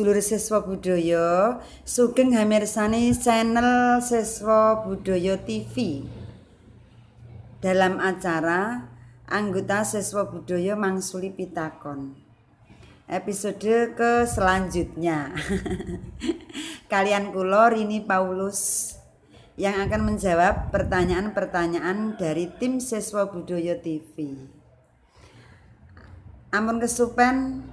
sedulur Siswa Budaya, sugeng hamirsani channel Siswa Budaya TV. Dalam acara anggota Siswa Budaya mangsuli pitakon. Episode ke selanjutnya. Kalian kula Rini Paulus yang akan menjawab pertanyaan-pertanyaan dari tim Siswa Budaya TV. Ampun kesupen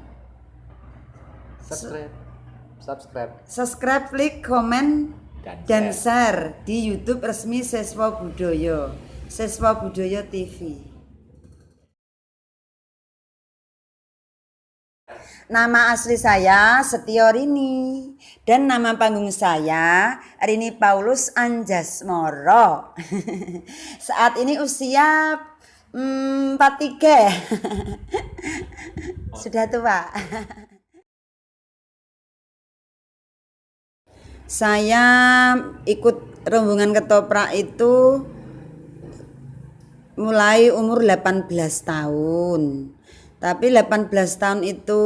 subscribe, like, komen, dan share di YouTube resmi Siswa Budaya TV. Nama asli saya Setio Rini dan nama panggung saya Rini Paulus Anjasmoro. Saat ini usia 43. Sudah tua. Saya ikut rombongan ketoprak itu mulai umur 18 tahun. Tapi 18 tahun itu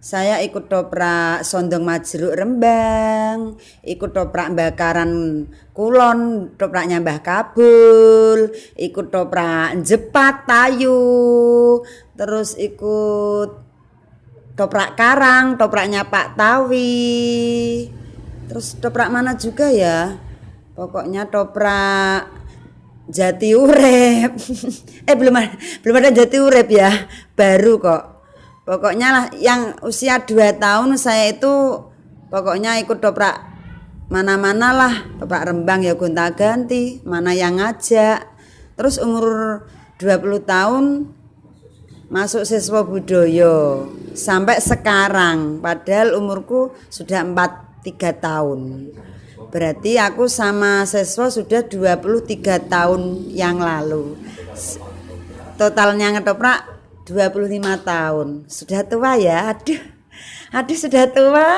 saya ikut toprak Sondong Majruk Rembang, ikut toprak Bakaran Kulon, topraknya Mbah Kabul, ikut toprak Jepat Tayu, terus ikut toprak Karang, topraknya Pak Tawi. Terus toprak mana juga ya? Pokoknya toprak Jati Urep. belum ada Jati Urep ya, baru kok. Pokoknya lah yang usia 2 tahun saya itu pokoknya ikut toprak mana-mana lah, toprak Rembang ya gonta-ganti, mana yang ngajak. Terus umur 20 tahun masuk Siswa Budaya sampai sekarang, padahal umurku sudah 3 tahun. Berarti aku sama siswa sudah 23 tahun yang lalu. Totalnya ngetoprak 25 tahun. Sudah tua ya. Aduh sudah tua.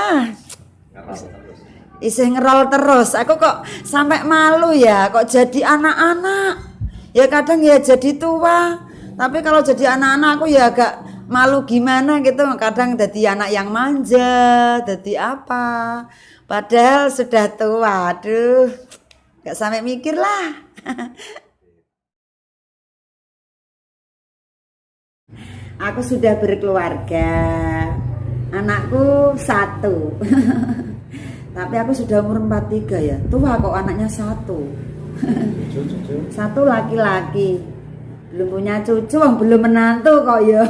Isih ngerol terus. Aku kok sampai malu ya, kok jadi anak-anak. Ya kadang ya jadi tua. Tapi kalau jadi anak-anak aku ya agak malu gimana gitu. Kadang jadi anak yang manja, jadi apa. Padahal sudah tua, aduh, gak sampai mikir lah. Aku sudah berkeluarga, anakku 1. Tapi aku sudah umur 43 ya, tua kok anaknya 1. 1 laki-laki, belum punya cucu, belum menantu kok ya.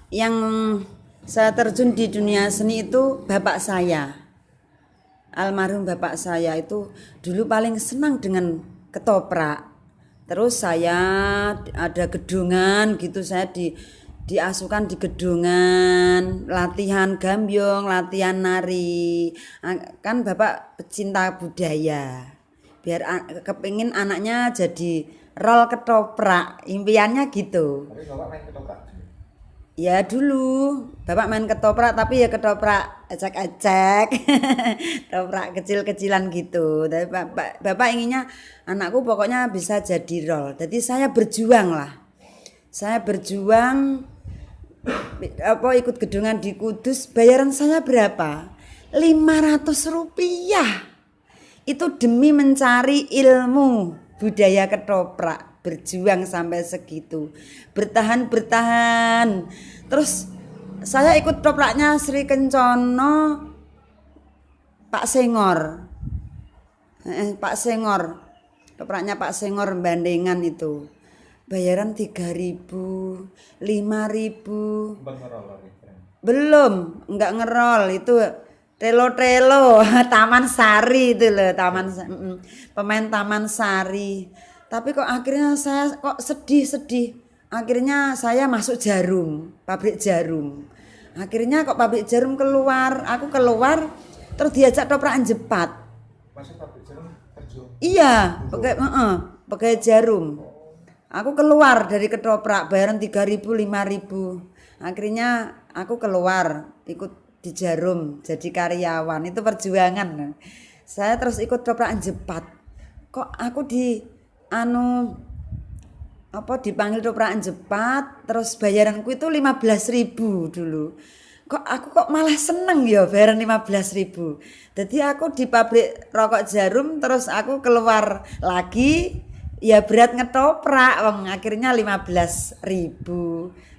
Yang saya terjun di dunia seni itu bapak saya, almarhum bapak saya itu dulu paling senang dengan ketoprak. Terus saya ada gedungan gitu, saya diasuhkan di gedungan, latihan gambyong, latihan nari. Kan bapak pecinta budaya, biar kepingin anaknya jadi rol ketoprak, impiannya gitu. Tapi bapak main ketoprak? Ya dulu bapak main ketoprak, tapi ya ketoprak ecek-ecek. Ketoprak kecil-kecilan gitu. Tapi bapak inginnya anakku pokoknya bisa jadi rol. Jadi saya berjuang lah. Saya berjuang ikut gedungan di Kudus. Bayaran saya berapa? 500 rupiah. Itu demi mencari ilmu budaya ketoprak. Berjuang sampai segitu, bertahan. Terus saya ikut topraknya Sri Kencono Pak Sengor, topraknya Pak Sengor Bandengan itu. Bayaran 3.000, 5.000. Belum, enggak ngerol itu. Telo Taman Sari itu loh, pemain Taman Sari. Tapi kok akhirnya saya kok sedih. Akhirnya saya masuk Jarum, pabrik jarum. Akhirnya kok pabrik jarum keluar, aku keluar terus diajak toprakan Jepat. Masuk pabrik jarum kerja? Iya, pakai jarum. Aku keluar dari ketoprak, bayaran 3.000, 5.000. Akhirnya aku keluar ikut di Jarum jadi karyawan. Itu perjuangan. Saya terus ikut toprakan Jepat. Kok aku apa dipanggil toprakan Jepat, terus bayaranku itu 15.000 dulu. Kok malah seneng ya bayaran 15.000. Jadi aku di pabrik rokok Jarum terus aku keluar lagi ya berat ngetoprak wong akhirnya 15.000.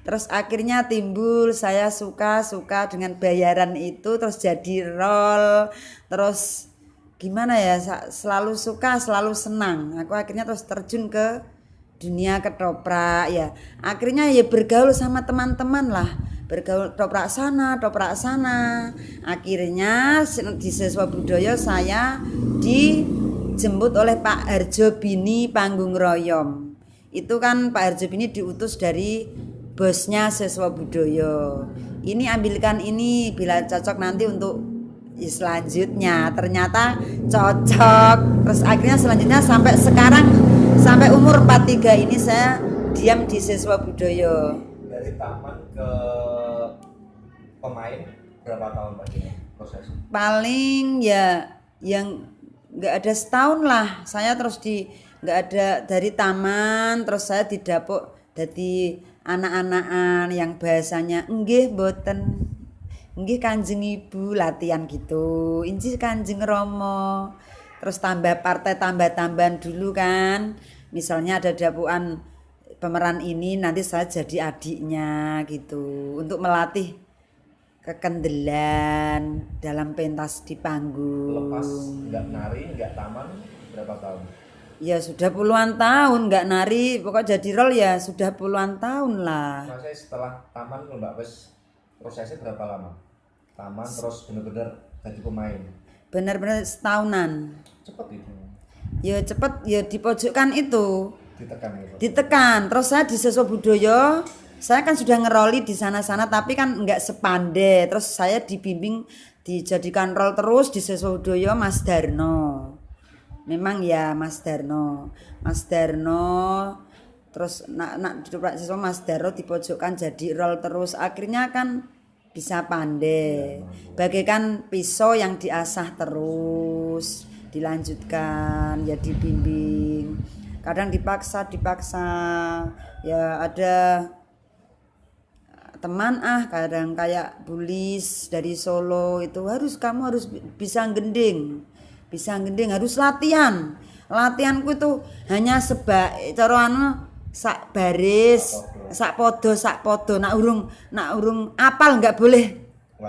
Terus akhirnya timbul saya suka dengan bayaran itu terus jadi roll terus gimana ya selalu suka selalu senang. Aku akhirnya terus terjun ke dunia ketoprak ya, akhirnya ya bergaul sama teman-teman lah, bergaul toprak sana, akhirnya di siswa budaya saya dijemput oleh Pak Harjo Bini Panggung Royom. Itu kan Pak Harjo Bini diutus dari bosnya siswa budaya, ini ambilkan ini bila cocok nanti untuk selanjutnya. Ternyata cocok, terus akhirnya selanjutnya sampai sekarang sampai umur 43 ini saya diam di siswa budaya. Dari taman ke pemain berapa tahun Pak ini proses? Paling ya yang nggak ada setahun lah saya terus nggak ada dari taman terus saya didapuk jadi anak-anakan yang bahasanya nggih mboten nggih Kanjeng Ibu latihan gitu, inci Kanjeng Romo. Terus tambah partai tambah-tambahan dulu kan. Misalnya ada dapuan pemeran ini nanti saya jadi adiknya gitu. Untuk melatih kekendelan dalam pentas di panggung. Lepas nggak nari, nggak taman berapa tahun? Ya sudah puluhan tahun nggak nari, pokok jadi rol ya sudah puluhan tahun lah. Maksudnya setelah taman Mbak Wes prosesnya berapa lama? Taman terus bener-bener jadi pemain. Benar-benar setahunan. Cepet itu. Ya cepet ya di pojokan itu. Ditekan gitu. Ditekan. Terus saya di siswa budaya, saya kan sudah ngeroli di sana-sana tapi kan enggak sepandai. Terus saya dibimbing dijadikan rol terus di siswa budaya Mas Darno. Memang ya Mas Darno. Mas Darno terus nak di siswa Mas Darno dipojokkan jadi rol terus. Akhirnya kan bisa pandai, bagaikan pisau yang diasah terus, dilanjutkan, ya dibimbing. Kadang dipaksa, ya ada teman kadang kayak Bulis dari Solo itu kamu harus bisa gending, harus latihan. Latihanku itu hanya cara sak baris, sak podo, nak urung apal nggak boleh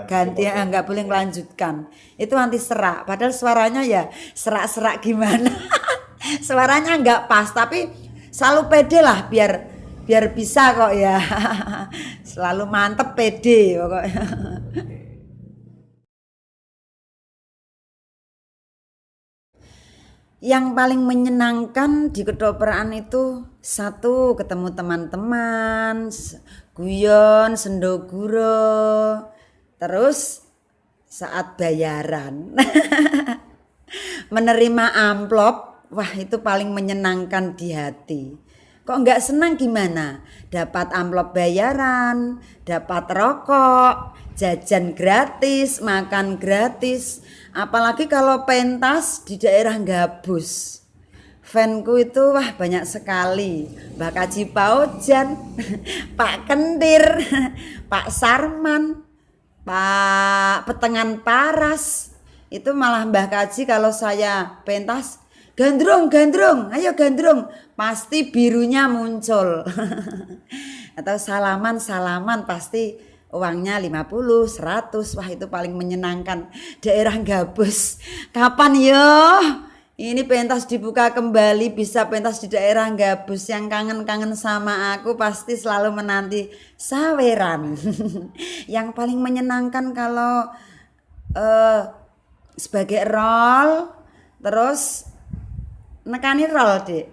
ganti, nggak boleh melanjutkan. Itu anti serak. Padahal suaranya ya serak-serak gimana. Suaranya nggak pas, tapi selalu pede lah biar bisa kok ya. Selalu mantep pede pokoknya. Yang paling menyenangkan di kedopraan itu satu ketemu teman-teman, guyon, sendoguro, terus saat bayaran menerima amplop, wah itu paling menyenangkan di hati. Kok nggak senang gimana? Dapat amplop bayaran, dapat rokok, jajan gratis, makan gratis. Apalagi kalau pentas di daerah Gabus. Fanku itu wah banyak sekali. Mbak Kaji Paujan, Pak Kendir, Pak Sarman, Pak Petengan Paras. Itu malah Mbah Kaji kalau saya pentas, gandrung, ayo gandrung. Pasti birunya muncul. Atau salaman pasti uangnya 50, 100. Wah itu paling menyenangkan. Daerah Gabus. Kapan yo? Ini pentas dibuka kembali, bisa pentas di daerah Gabus. Yang kangen-kangen sama aku pasti selalu menanti saweran. Yang paling menyenangkan kalau sebagai rol, terus nekani rol dek,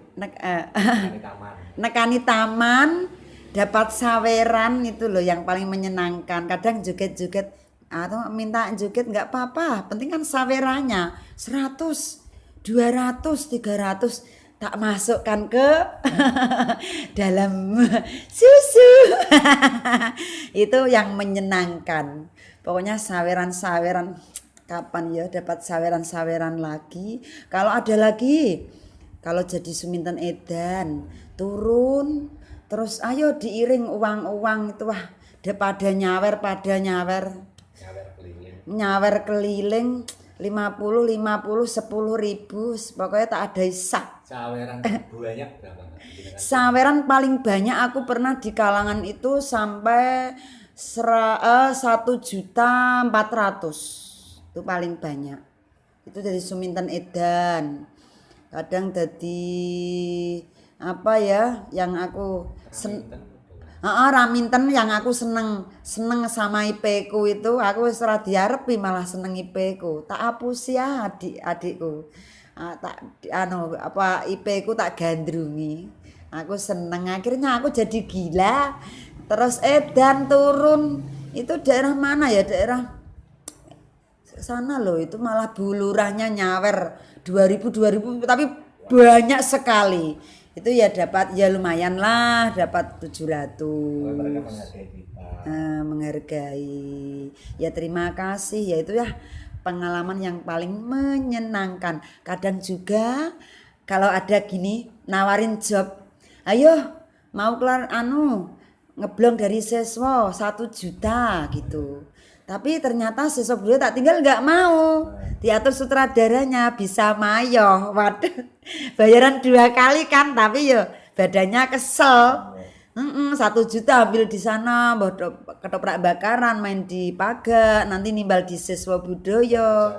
nekani taman, dapat saweran itu loh yang paling menyenangkan. Kadang joget-joget atau minta joget nggak apa-apa, penting kan sawerannya 100, 200, 300 tak masukkan ke dalam susu. Itu yang menyenangkan. Pokoknya saweran-saweran, kapan ya dapat saweran-saweran lagi? Kalau ada lagi, kalau jadi Suminten Edan, turun terus ayo diiring uang-uang itu wah pada nyawer nyawer keliling keliling 50 10.000 pokoknya tak ada hisap. saweran banyak berapa Mbak? Saweran paling banyak aku pernah di kalangan itu sampai 1.400.000 itu paling banyak. Itu dari Suminten Edan. Kadang dari apa ya yang aku Raminten yang aku seneng sama IP ku itu aku wis ora diarepi malah seneng IP ku. Tak hapus ya adikku. IP ku tak gandrungi. Aku seneng akhirnya aku jadi gila. Terus edan turun. Itu daerah mana ya? Daerah sana loh itu malah bulurahnya nyawer 2000 tapi banyak sekali. Itu ya dapat ya lumayan lah dapat 700. mereka menghargai kita. Menghargai. Ya terima kasih ya itu ya pengalaman yang paling menyenangkan. Kadang juga kalau ada gini nawarin job. Ayo mau kelar ngeblong dari siswa 1 juta gitu. Tapi ternyata siswa beliau tak tinggal nggak mau. Diatur sutradaranya bisa mayo. Waduh. Bayaran 2 kali kan tapi yo badannya kesel. 1 juta ambil di sana ketoprak bakaran main di Paga nanti nimbal di siswa budaya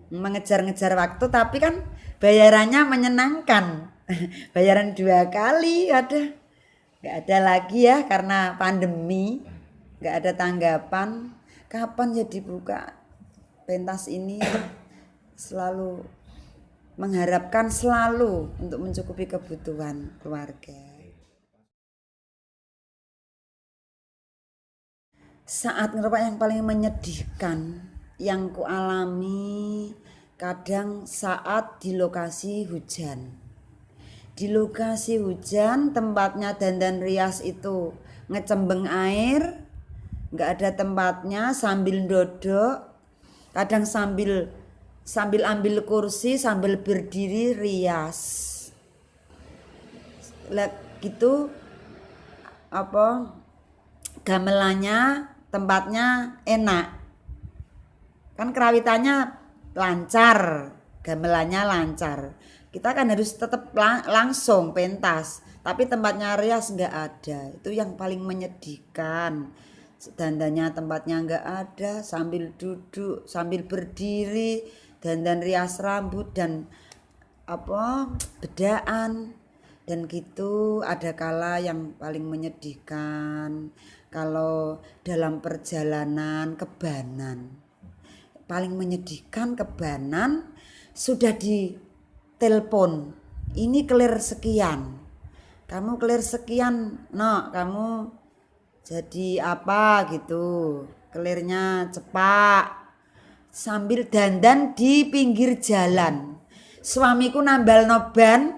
mengejar-ngejar waktu tapi kan bayarannya menyenangkan. Bayaran 2 kali ada nggak ada lagi ya karena pandemi nggak ada tanggapan kapan ya dibuka pentas ini. Selalu mengharapkan selalu untuk mencukupi kebutuhan keluarga. Saat ngerupak yang paling menyedihkan yang ku alami kadang saat di lokasi hujan. Di lokasi hujan tempatnya dandan rias itu ngecembeng air, nggak ada tempatnya sambil dodok, kadang sambil ambil kursi sambil berdiri rias. Gitu gamelannya tempatnya enak kan kerawitannya lancar gamelannya lancar kita kan harus tetap langsung pentas tapi tempatnya rias nggak ada itu yang paling menyedihkan dandannya tempatnya nggak ada sambil duduk sambil berdiri dandan rias rambut dan bedaan dan gitu ada kala yang paling menyedihkan kalau dalam perjalanan kebanan paling menyedihkan kebanan sudah ditelepon ini clear sekian kamu clear sekian kamu jadi apa gitu clearnya cepat sambil dandan di pinggir jalan suamiku nambal noban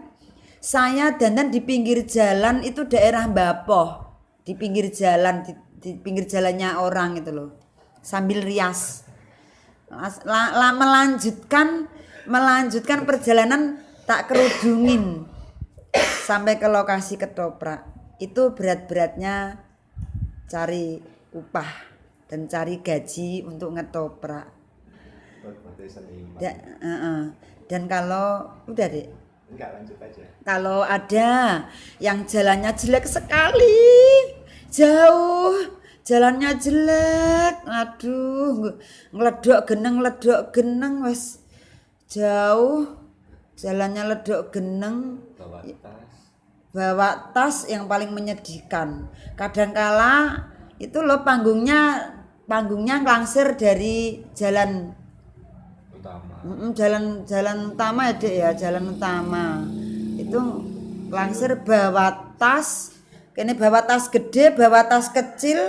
saya dandan di pinggir jalan itu daerah Bapoh di pinggir jalan di pinggir jalannya orang itu loh sambil rias melanjutkan perjalanan tak kerudungin sampai ke lokasi ketoprak itu berat-beratnya cari upah dan cari gaji untuk ngetoprak dan kalau udah deh enggak lanjut aja kalau ada yang jalannya jelek sekali jauh jalannya jelek aduh ngeledok geneng wes jauh jalannya ledok geneng bawa tas yang paling menyedihkan kadangkala itu loh panggungnya ngelangsir dari jalan utama jalan utama ya dek ya jalan utama itu langsir bawa tas kene bawa tas gede bawa tas kecil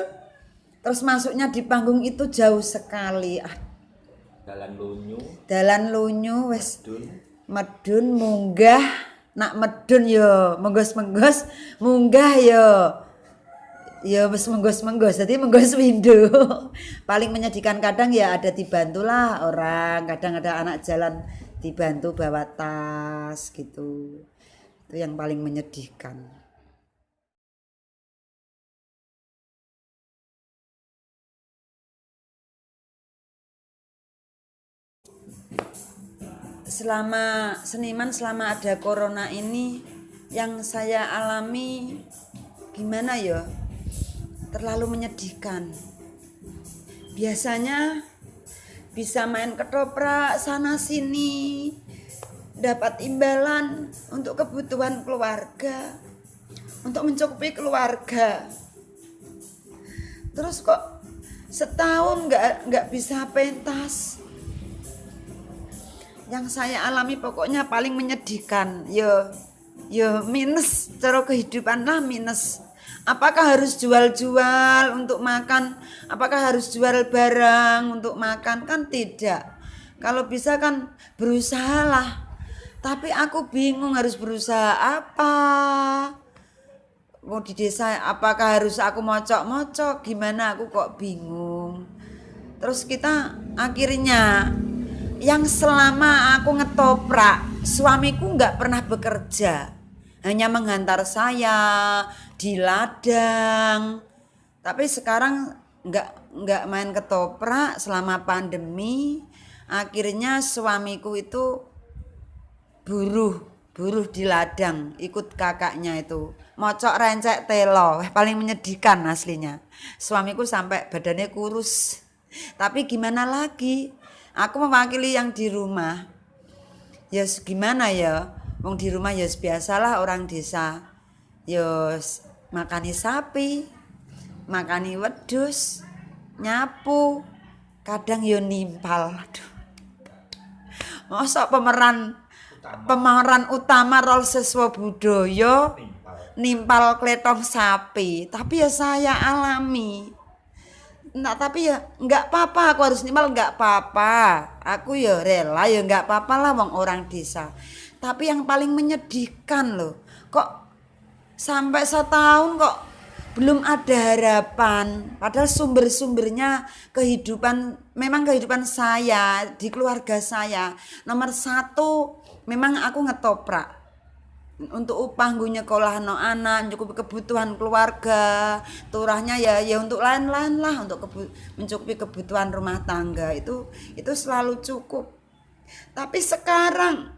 terus masuknya di panggung itu jauh sekali dalan lunyu wes medun munggah nak medun yo menggos munggah yo wis menggos jadi menggos window paling menyedihkan kadang ya ada dibantulah orang kadang ada anak jalan dibantu bawa tas gitu Itu yang paling menyedihkan. Selama ada corona ini yang saya alami gimana ya, terlalu menyedihkan. Biasanya bisa main ketoprak sana sini, dapat imbalan untuk kebutuhan keluarga, untuk mencukupi keluarga. Terus kok setahun nggak bisa pentas. Yang saya alami pokoknya paling menyedihkan. Yo minus, cara kehidupan lah minus. Apakah harus jual-jual untuk makan? Apakah harus jual barang untuk makan? Kan tidak. Kalau bisa kan berusahalah. Tapi aku bingung harus berusaha apa. Mau di desa apakah harus aku mocok-mocok? Gimana aku kok bingung. Terus kita akhirnya yang selama aku ngetoprak, suamiku nggak pernah bekerja, hanya menghantar saya di ladang. Tapi sekarang nggak main ketoprak selama pandemi. Akhirnya suamiku itu buruh di ladang, ikut kakaknya itu mocok rencek telo. Paling menyedihkan aslinya. Suamiku sampai badannya kurus. Tapi gimana lagi? Aku mewakili yang di rumah. Ya gimana ya? Wong di rumah ya biasalah orang desa. Ya makani sapi, makani wedhus, nyapu, kadang ya nimpal. Aduh. Mosok pemeran utama Rol Siswa Budaya nimpal kletong sapi. Tapi ya saya alami. Nah, tapi ya nggak apa-apa, aku harus nimbal nggak apa-apa. Aku ya rela ya nggak apa-apa lah wong orang desa. Tapi yang paling menyedihkan loh, kok sampai setahun kok belum ada harapan. Padahal sumber-sumbernya memang kehidupan saya, di keluarga saya. Nomor satu, memang aku ngetoprak. Untuk upah gue nyekolah no anak, mencukupi kebutuhan keluarga, turahnya ya untuk lain-lain lah, untuk mencukupi kebutuhan rumah tangga itu selalu cukup. Tapi sekarang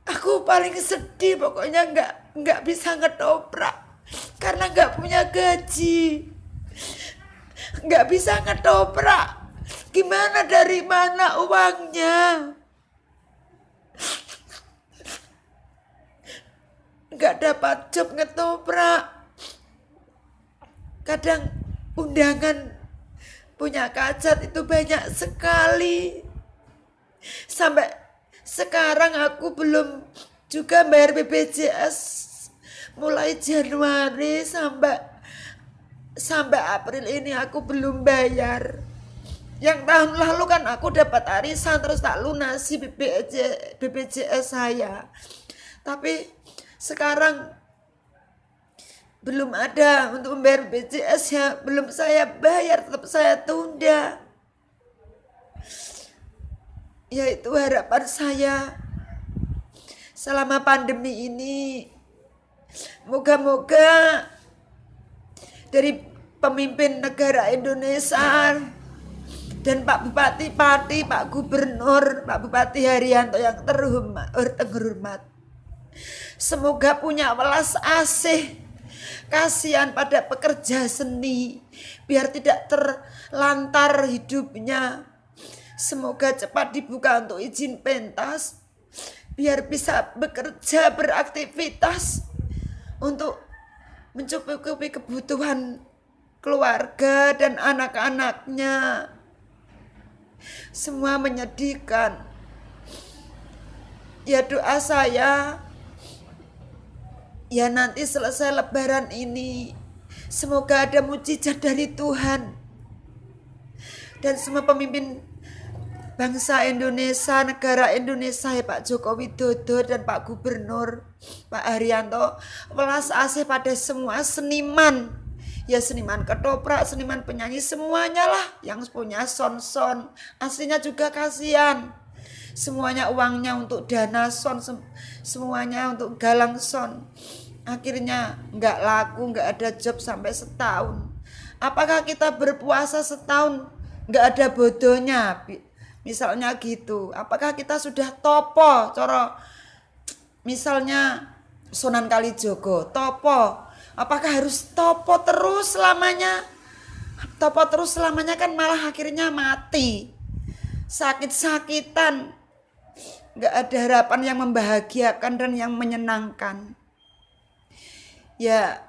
aku paling sedih, pokoknya nggak bisa ngetoprak karena nggak punya gaji, nggak bisa ngetoprak. Gimana, dari mana uangnya? Nggak dapat job ngetoprak. Kadang undangan punya Kajat itu banyak sekali. Sampai sekarang aku belum juga bayar BPJS. Mulai Januari sampai April ini aku belum bayar. Yang tahun lalu kan aku dapat arisan terus tak lunasi BPJS saya. Tapi sekarang belum ada untuk membayar BPJS ya, belum saya bayar, tetap saya tunda. Ya itu harapan saya selama pandemi ini. Moga-moga dari pemimpin negara Indonesia dan Pak Bupati Pati, Pak Gubernur, Pak Bupati Haryanto yang terhormat, semoga punya welas asih, kasihan pada pekerja seni, biar tidak terlantar hidupnya. Semoga cepat dibuka untuk izin pentas, biar bisa bekerja, beraktivitas untuk mencukupi kebutuhan keluarga dan anak-anaknya. Semua menyedihkan. Ya doa saya, ya nanti selesai lebaran ini, semoga ada mukjizat dari Tuhan. Dan semua pemimpin bangsa Indonesia, negara Indonesia, ya Pak Joko Widodo dan Pak Gubernur, Pak Haryanto, welas asih pada semua seniman. Ya seniman ketoprak, seniman penyanyi, semuanya lah yang punya son-son. Aslinya juga kasihan. semuanya uangnya untuk dana son, semuanya untuk galang son. Akhirnya nggak laku, nggak ada job sampai setahun. Apakah kita berpuasa setahun nggak ada bodohnya? Misalnya gitu. Apakah kita sudah topo, coro misalnya Sunan Kalijogo, topo. Apakah harus topo terus selamanya? Topo terus selamanya kan malah akhirnya mati. Sakit-sakitan. Gak ada harapan yang membahagiakan dan yang menyenangkan. Ya,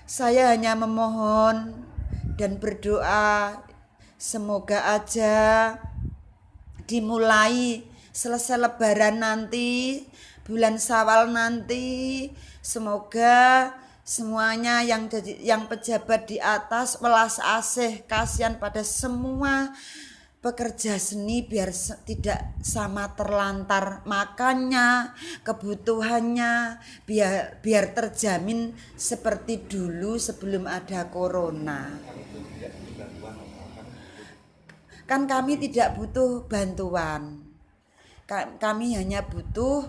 saya hanya memohon dan berdoa semoga aja dimulai selesai lebaran nanti, bulan Syawal nanti, semoga semuanya yang pejabat di atas welas asih kasihan pada semua pekerja seni biar tidak sama terlantar makannya, kebutuhannya, biar terjamin seperti dulu sebelum ada corona. Kan kami tidak butuh bantuan. Kami hanya butuh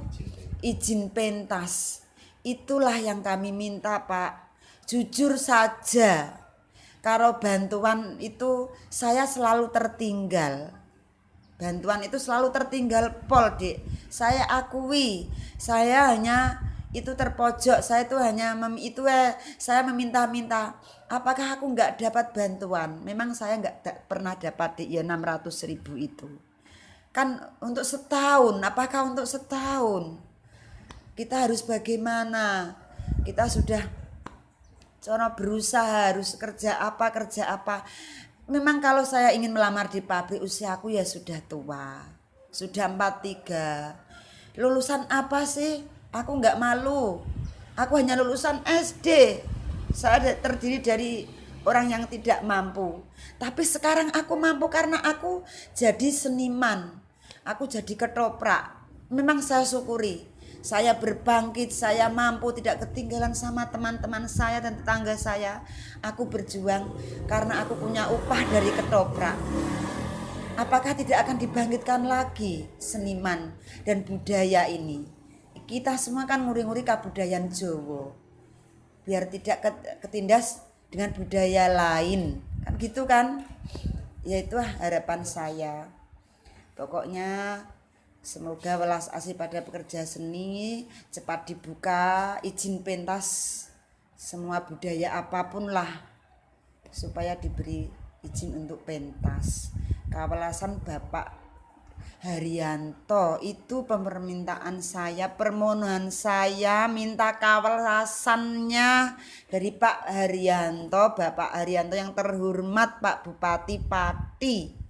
izin pentas. Itulah yang kami minta, Pak. Jujur saja, kalau bantuan itu saya selalu tertinggal. Bantuan itu selalu tertinggal, Pol, Dik. Saya akui, saya hanya itu terpojok. Saya itu hanya saya meminta-minta. Apakah aku nggak dapat bantuan? Memang saya nggak pernah dapat, Dik, ya 600.000 itu. Kan untuk setahun, apakah untuk setahun? Kita harus bagaimana? Kita sudah berusaha, harus kerja apa. Memang kalau saya ingin melamar di pabrik, usiaku ya sudah tua. Sudah 43. Lulusan apa sih? Aku nggak malu. Aku hanya lulusan SD. Saya terdiri dari orang yang tidak mampu. Tapi sekarang aku mampu karena aku jadi seniman. Aku jadi ketoprak. Memang saya syukuri. Saya berbangkit, saya mampu, tidak ketinggalan sama teman-teman saya dan tetangga saya. Aku berjuang karena aku punya upah dari ketoprak. Apakah tidak akan dibangkitkan lagi seniman dan budaya ini? Kita semua kan nguri-nguri kebudayaan Jawa. Biar tidak ketindas dengan budaya lain. Kan gitu kan? Ya itu harapan saya. Pokoknya semoga welas asih pada pekerja seni cepat dibuka izin pentas semua budaya apapun lah supaya diberi izin untuk pentas. Kawelasan Bapak Haryanto itu permintaan saya, permohonan saya minta kawelasannya dari Pak Haryanto, Bapak Haryanto yang terhormat, Pak Bupati Pati.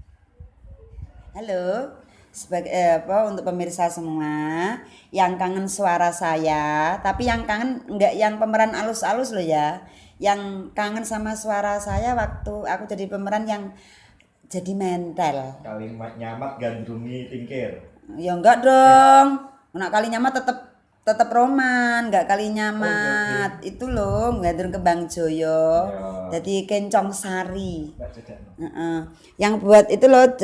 Halo. Untuk pemirsa semua yang kangen suara saya, tapi yang kangen enggak yang pemeran alus-alus loh ya, yang kangen sama suara saya waktu aku jadi pemeran yang jadi mental. Kalimat nyamat gandrungi tingkir. Ya enggak dong. Nak kali nyamat tetap roman, enggak kali nyamat. Okay. Itu loh gandrung Kembang Joyo. Jadi kencong sari. Yang buat itu loh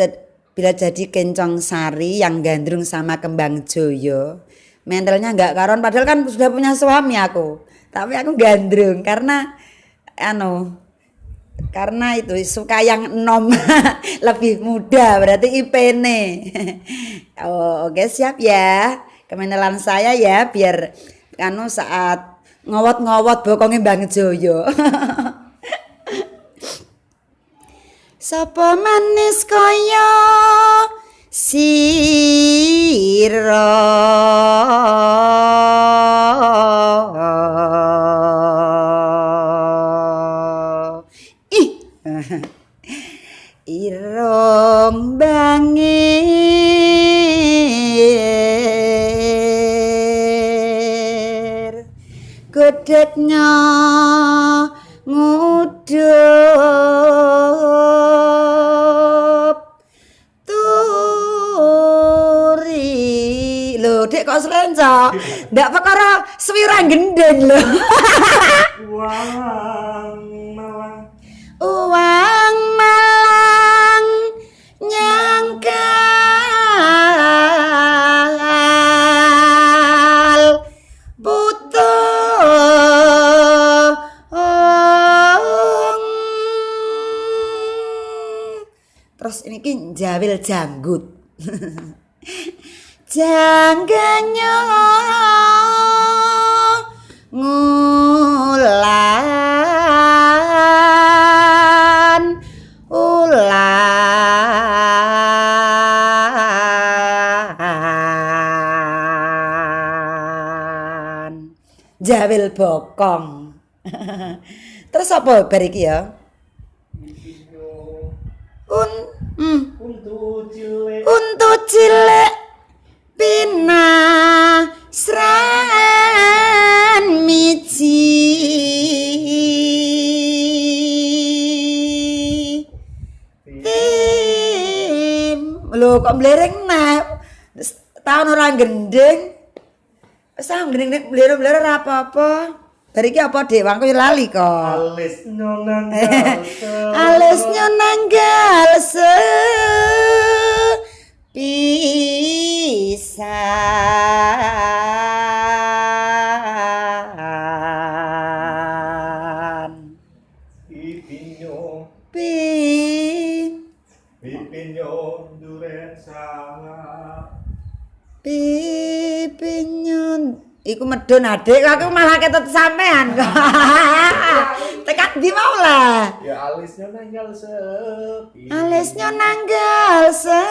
bila jadi kencong sari yang gandrung sama Kembang Joyo, mentalnya enggak karon padahal kan sudah punya suami aku. Tapi aku gandrung karena itu suka yang enom lebih muda berarti IP-ne. Oke, siap ya. Kemenelan saya ya biar saat ngowot-ngowot bokonge Mbang Joyo. Sapa manis kaya sira irung bangir gedeknya ngudup turi lho Dek kok selenco ndak perkara swirang gendeng lho. Uang malang nyang jawil janggut. Jangganya ngulan ulan jawil bokong. Terus apa bar iki ya? Untu cilik pinasran miji tim lho kok mlereng nah tahun orang gendeng wis gendeng mlero-mlero ora apa-apa. Bar iki apa Dik? Wangku yo lali kok. Alis nyonanggal Alis nyonanggal sepisan Pipinyo Pipinyo duren sangat pipinyon iku medun adik aku malah ketut sampean kok. Tekan ndi mau lah. ya alisnya nanggal sepi Alisnya nanggal sepisan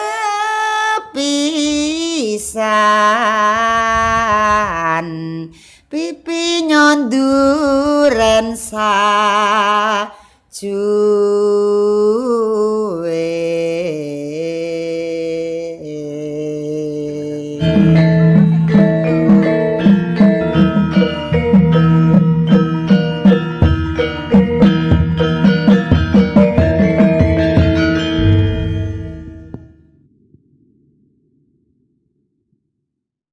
pipi nyonduren sajuwe